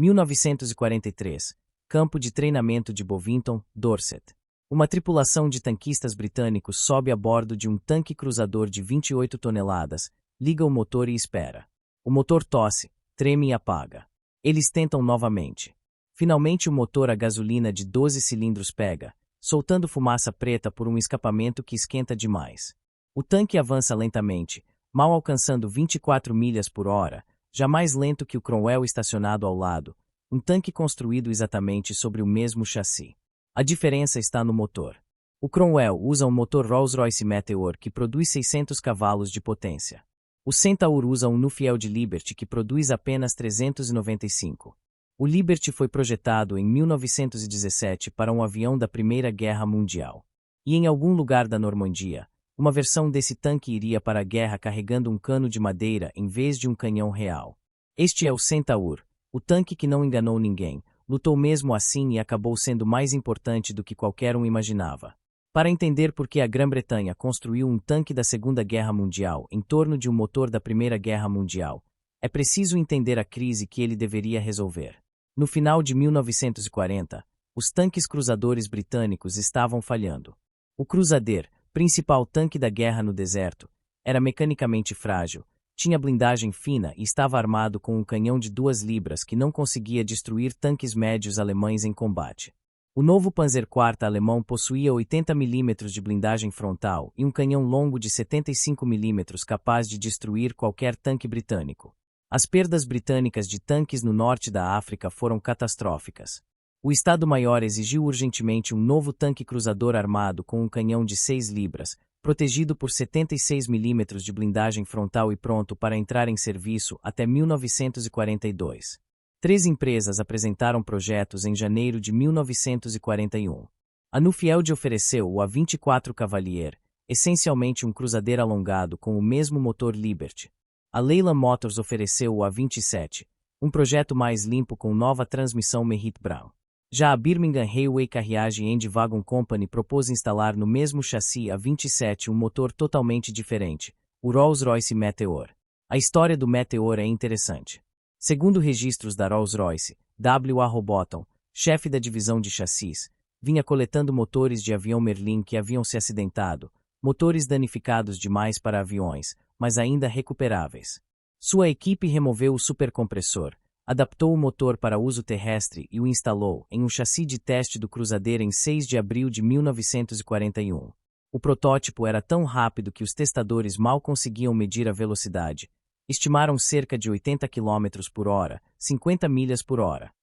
1943. Campo de treinamento de Bovington, Dorset. Uma tripulação de tanquistas britânicos sobe a bordo de um tanque cruzador de 28 toneladas, liga o motor e espera. O motor tosse, treme e apaga. Eles tentam novamente. Finalmente o motor a gasolina de 12 cilindros pega, soltando fumaça preta por um escapamento que esquenta demais. O tanque avança lentamente, mal alcançando 24 milhas por hora, já mais lento que o Cromwell estacionado ao lado, um tanque construído exatamente sobre o mesmo chassi. A diferença está no motor. O Cromwell usa um motor Rolls-Royce Meteor que produz 600 cavalos de potência. O Centaur usa um Nuffield Liberty que produz apenas 395. O Liberty foi projetado em 1917 para um avião da Primeira Guerra Mundial. E em algum lugar da Normandia, uma versão desse tanque iria para a guerra carregando um cano de madeira em vez de um canhão real. Este é o Centaur, o tanque que não enganou ninguém, lutou mesmo assim e acabou sendo mais importante do que qualquer um imaginava. Para entender por que a Grã-Bretanha construiu um tanque da Segunda Guerra Mundial em torno de um motor da Primeira Guerra Mundial, é preciso entender a crise que ele deveria resolver. No final de 1940, os tanques cruzadores britânicos estavam falhando. O Crusader, principal tanque da guerra no deserto, era mecanicamente frágil, tinha blindagem fina e estava armado com um canhão de 2 libras que não conseguia destruir tanques médios alemães em combate. O novo Panzer IV alemão possuía 80 mm de blindagem frontal e um canhão longo de 75 mm capaz de destruir qualquer tanque britânico. As perdas britânicas de tanques no norte da África foram catastróficas. O Estado-Maior exigiu urgentemente um novo tanque cruzador armado com um canhão de 6 libras, protegido por 76 mm de blindagem frontal e pronto para entrar em serviço até 1942. 3 empresas apresentaram projetos em janeiro de 1941. A Nuffield ofereceu o A-24 Cavalier, essencialmente um cruzader alongado com o mesmo motor Liberty. A Leyland Motors ofereceu o A-27, um projeto mais limpo com nova transmissão Merritt Brown. Já a Birmingham Railway Carriage and Wagon Company propôs instalar no mesmo chassi A-27 um motor totalmente diferente, o Rolls-Royce Meteor. A história do Meteor é interessante. Segundo registros da Rolls-Royce, W. A. Robotham, chefe da divisão de chassis, vinha coletando motores de avião Merlin que haviam se acidentado, motores danificados demais para aviões, mas ainda recuperáveis. Sua equipe removeu o supercompressor, adaptou o motor para uso terrestre e o instalou em um chassi de teste do Crusader em 6 de abril de 1941. O protótipo era tão rápido que os testadores mal conseguiam medir a velocidade. Estimaram cerca de 80 km por hora, 50 milhas por hora.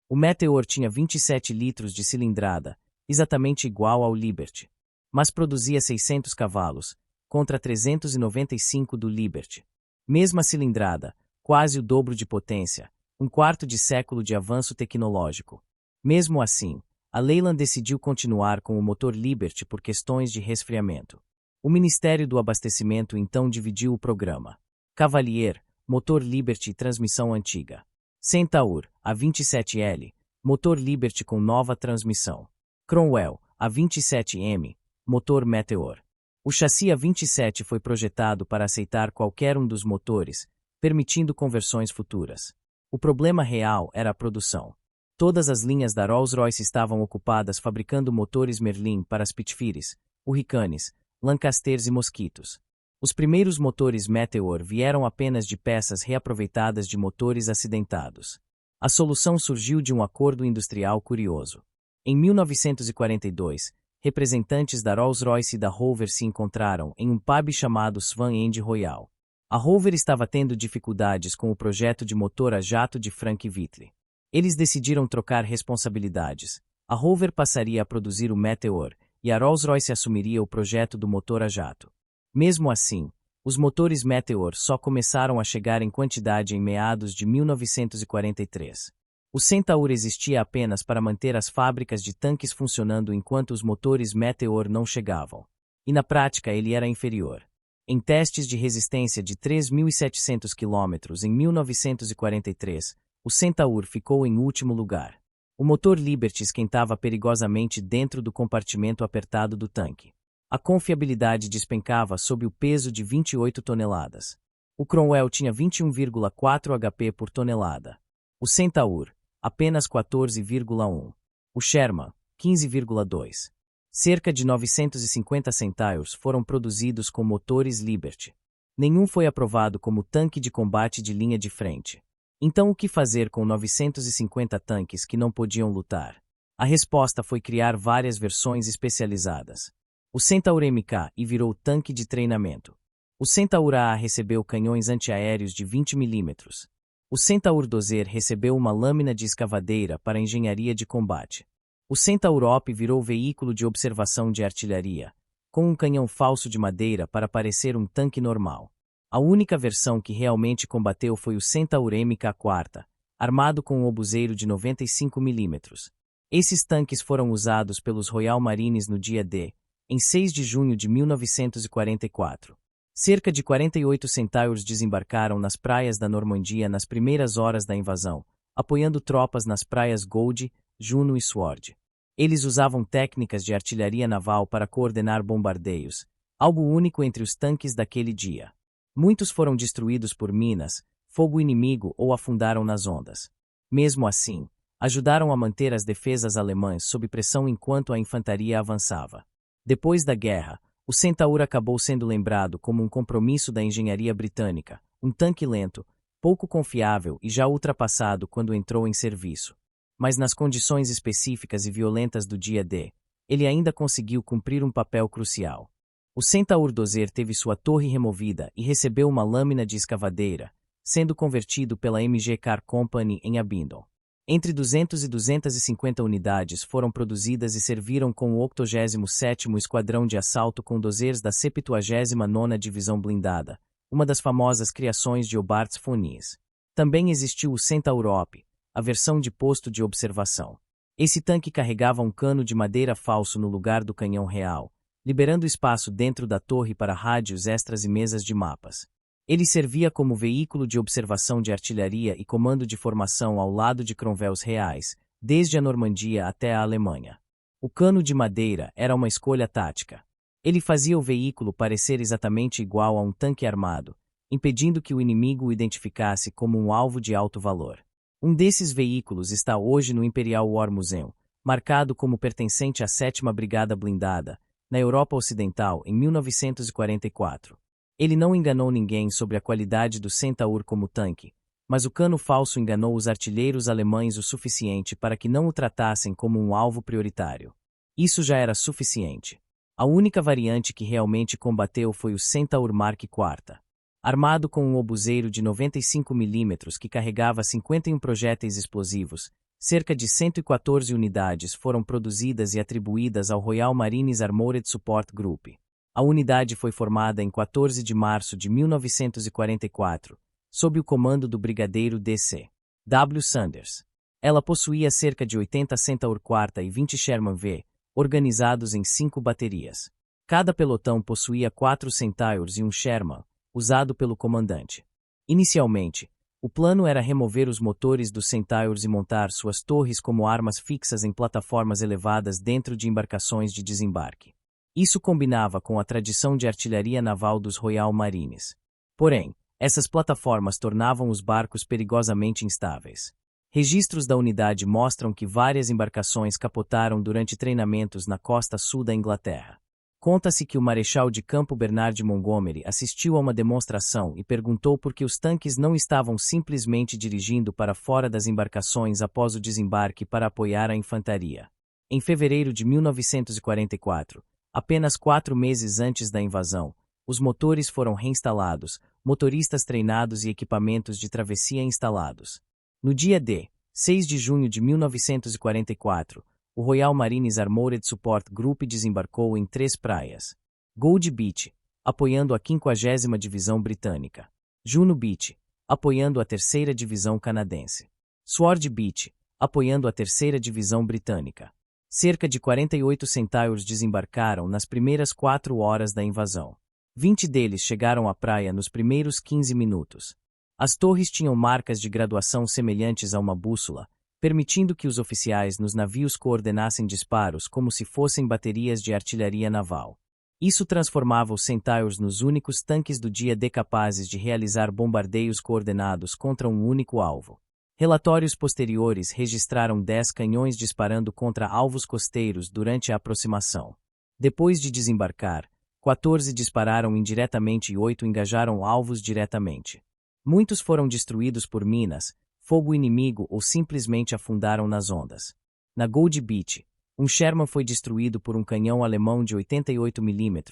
O Meteor tinha 27 litros de cilindrada, exatamente igual ao Liberty, mas produzia 600 cavalos, contra 395 do Liberty. Mesma cilindrada, quase o dobro de potência, um quarto de século de avanço tecnológico. Mesmo assim, a Leyland decidiu continuar com o motor Liberty por questões de resfriamento. O Ministério do Abastecimento então dividiu o programa. Cavalier, motor Liberty e transmissão antiga. Centaur, A-27L, motor Liberty com nova transmissão. Cromwell, A-27M, motor Meteor. O chassi A-27 foi projetado para aceitar qualquer um dos motores, permitindo conversões futuras. O problema real era a produção. Todas as linhas da Rolls-Royce estavam ocupadas fabricando motores Merlin para Spitfires, Hurricanes, Lancasters e Mosquitos. Os primeiros motores Meteor vieram apenas de peças reaproveitadas de motores acidentados. A solução surgiu de um acordo industrial curioso. Em 1942, representantes da Rolls-Royce e da Hoover se encontraram em um pub chamado Swan End Royal. A Hoover estava tendo dificuldades com o projeto de motor a jato de Frank Whitley. Eles decidiram trocar responsabilidades. A Hoover passaria a produzir o Meteor e a Rolls-Royce assumiria o projeto do motor a jato. Mesmo assim, os motores Meteor só começaram a chegar em quantidade em meados de 1943. O Centaur existia apenas para manter as fábricas de tanques funcionando enquanto os motores Meteor não chegavam. E na prática ele era inferior. Em testes de resistência de 3.700 km em 1943, o Centaur ficou em último lugar. O motor Liberty esquentava perigosamente dentro do compartimento apertado do tanque. A confiabilidade despencava sob o peso de 28 toneladas. O Cromwell tinha 21,4 HP por tonelada. O Centaur, apenas 14,1. O Sherman, 15,2. Cerca de 950 Centaurs foram produzidos com motores Liberty. Nenhum foi aprovado como tanque de combate de linha de frente. Então o que fazer com 950 tanques que não podiam lutar? A resposta foi criar várias versões especializadas. O Centaur MK I virou tanque de treinamento. O Centaur AA recebeu canhões antiaéreos de 20 mm. O Centaur Dozer recebeu uma lâmina de escavadeira para engenharia de combate. O Centaur OP virou veículo de observação de artilharia, com um canhão falso de madeira para parecer um tanque normal. A única versão que realmente combateu foi o Centaur MK4, armado com um obuseiro de 95 mm. Esses tanques foram usados pelos Royal Marines no dia D, em 6 de junho de 1944. Cerca de 48 Centaurs desembarcaram nas praias da Normandia nas primeiras horas da invasão, apoiando tropas nas praias Gold, Juno e Sword. Eles usavam técnicas de artilharia naval para coordenar bombardeios, algo único entre os tanques daquele dia. Muitos foram destruídos por minas, fogo inimigo ou afundaram nas ondas. Mesmo assim, ajudaram a manter as defesas alemãs sob pressão enquanto a infantaria avançava. Depois da guerra, o Centaur acabou sendo lembrado como um compromisso da engenharia britânica, um tanque lento, pouco confiável e já ultrapassado quando entrou em serviço. Mas nas condições específicas e violentas do dia D, ele ainda conseguiu cumprir um papel crucial. O Centaur Dozer teve sua torre removida e recebeu uma lâmina de escavadeira, sendo convertido pela MG Car Company em Abingdon. Entre 200 e 250 unidades foram produzidas e serviram com o 87º Esquadrão de Assalto com Dozers da 79ª Divisão Blindada, uma das famosas criações de Hobart Funis. Também existiu o Centaur OP, a versão de posto de observação. Esse tanque carregava um cano de madeira falso no lugar do canhão real, liberando espaço dentro da torre para rádios extras e mesas de mapas. Ele servia como veículo de observação de artilharia e comando de formação ao lado de Cromwells reais, desde a Normandia até a Alemanha. O cano de madeira era uma escolha tática. Ele fazia o veículo parecer exatamente igual a um tanque armado, impedindo que o inimigo o identificasse como um alvo de alto valor. Um desses veículos está hoje no Imperial War Museum, marcado como pertencente à 7ª Brigada Blindada, na Europa Ocidental em 1944. Ele não enganou ninguém sobre a qualidade do Centaur como tanque, mas o cano falso enganou os artilheiros alemães o suficiente para que não o tratassem como um alvo prioritário. Isso já era suficiente. A única variante que realmente combateu foi o Centaur Mark IV. Armado com um obuseiro de 95 mm que carregava 51 projéteis explosivos, cerca de 114 unidades foram produzidas e atribuídas ao Royal Marines Armored Support Group. A unidade foi formada em 14 de março de 1944, sob o comando do brigadeiro D.C. W. Sanders. Ela possuía cerca de 80 Centaur IV e 20 Sherman V, organizados em 5 baterias. Cada pelotão possuía 4 Centaurs e um Sherman, usado pelo comandante. Inicialmente, o plano era remover os motores dos Centaurs e montar suas torres como armas fixas em plataformas elevadas dentro de embarcações de desembarque. Isso combinava com a tradição de artilharia naval dos Royal Marines. Porém, essas plataformas tornavam os barcos perigosamente instáveis. Registros da unidade mostram que várias embarcações capotaram durante treinamentos na costa sul da Inglaterra. Conta-se que o Marechal de Campo Bernard Montgomery assistiu a uma demonstração e perguntou por que os tanques não estavam simplesmente dirigindo para fora das embarcações após o desembarque para apoiar a infantaria. Em fevereiro de 1944, apenas 4 meses antes da invasão, os motores foram reinstalados, motoristas treinados e equipamentos de travessia instalados. No dia D, 6 de junho de 1944, o Royal Marines Armored Support Group desembarcou em 3 praias. Gold Beach, apoiando a 50ª Divisão Britânica. Juno Beach, apoiando a 3ª Divisão Canadense. Sword Beach, apoiando a 3ª Divisão Britânica. Cerca de 48 Centaurs desembarcaram nas primeiras 4 horas da invasão. 20 deles chegaram à praia nos primeiros 15 minutos. As torres tinham marcas de graduação semelhantes a uma bússola, permitindo que os oficiais nos navios coordenassem disparos como se fossem baterias de artilharia naval. Isso transformava os Centaurs nos únicos tanques do dia D capazes de realizar bombardeios coordenados contra um único alvo. Relatórios posteriores registraram 10 canhões disparando contra alvos costeiros durante a aproximação. Depois de desembarcar, 14 dispararam indiretamente e 8 engajaram alvos diretamente. Muitos foram destruídos por minas, fogo inimigo ou simplesmente afundaram nas ondas. Na Gold Beach, um Sherman foi destruído por um canhão alemão de 88 mm,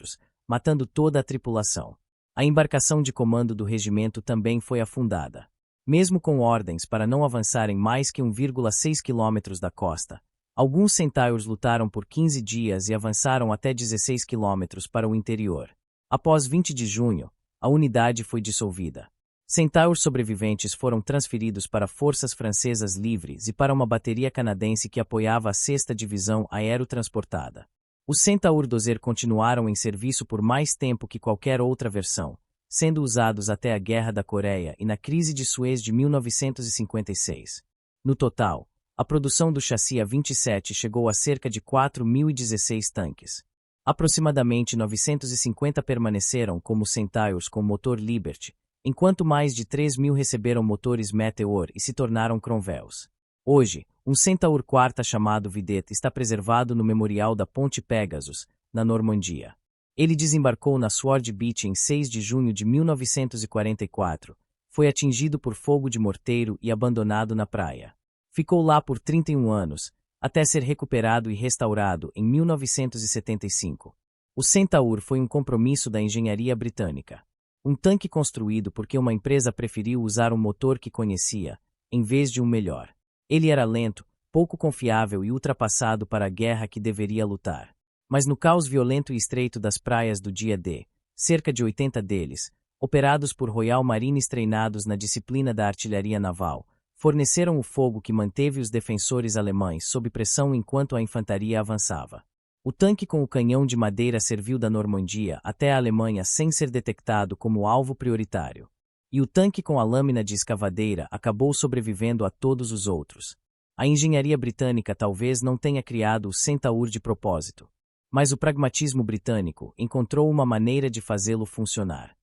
matando toda a tripulação. A embarcação de comando do regimento também foi afundada. Mesmo com ordens para não avançarem mais que 1,6 km da costa, alguns Centaurs lutaram por 15 dias e avançaram até 16 km para o interior. Após 20 de junho, a unidade foi dissolvida. Centaurs sobreviventes foram transferidos para forças francesas livres e para uma bateria canadense que apoiava a 6ª Divisão Aerotransportada. Os Centaur Dozer continuaram em serviço por mais tempo que qualquer outra versão, sendo usados até a Guerra da Coreia e na crise de Suez de 1956. No total, a produção do chassi A-27 chegou a cerca de 4.016 tanques. Aproximadamente 950 permaneceram como Centaurs com motor Liberty, enquanto mais de 3.000 receberam motores Meteor e se tornaram Cromwells. Hoje, um Centaur IV chamado Vidette está preservado no Memorial da Ponte Pegasus, na Normandia. Ele desembarcou na Sword Beach em 6 de junho de 1944, foi atingido por fogo de morteiro e abandonado na praia. Ficou lá por 31 anos, até ser recuperado e restaurado em 1975. O Centaur foi um compromisso da engenharia britânica. Um tanque construído porque uma empresa preferiu usar um motor que conhecia, em vez de um melhor. Ele era lento, pouco confiável e ultrapassado para a guerra que deveria lutar. Mas no caos violento e estreito das praias do dia D, cerca de 80 deles, operados por Royal Marines treinados na disciplina da artilharia naval, forneceram o fogo que manteve os defensores alemães sob pressão enquanto a infantaria avançava. O tanque com o canhão de madeira serviu da Normandia até a Alemanha sem ser detectado como alvo prioritário. E o tanque com a lâmina de escavadeira acabou sobrevivendo a todos os outros. A engenharia britânica talvez não tenha criado o Centaur de propósito, mas o pragmatismo britânico encontrou uma maneira de fazê-lo funcionar.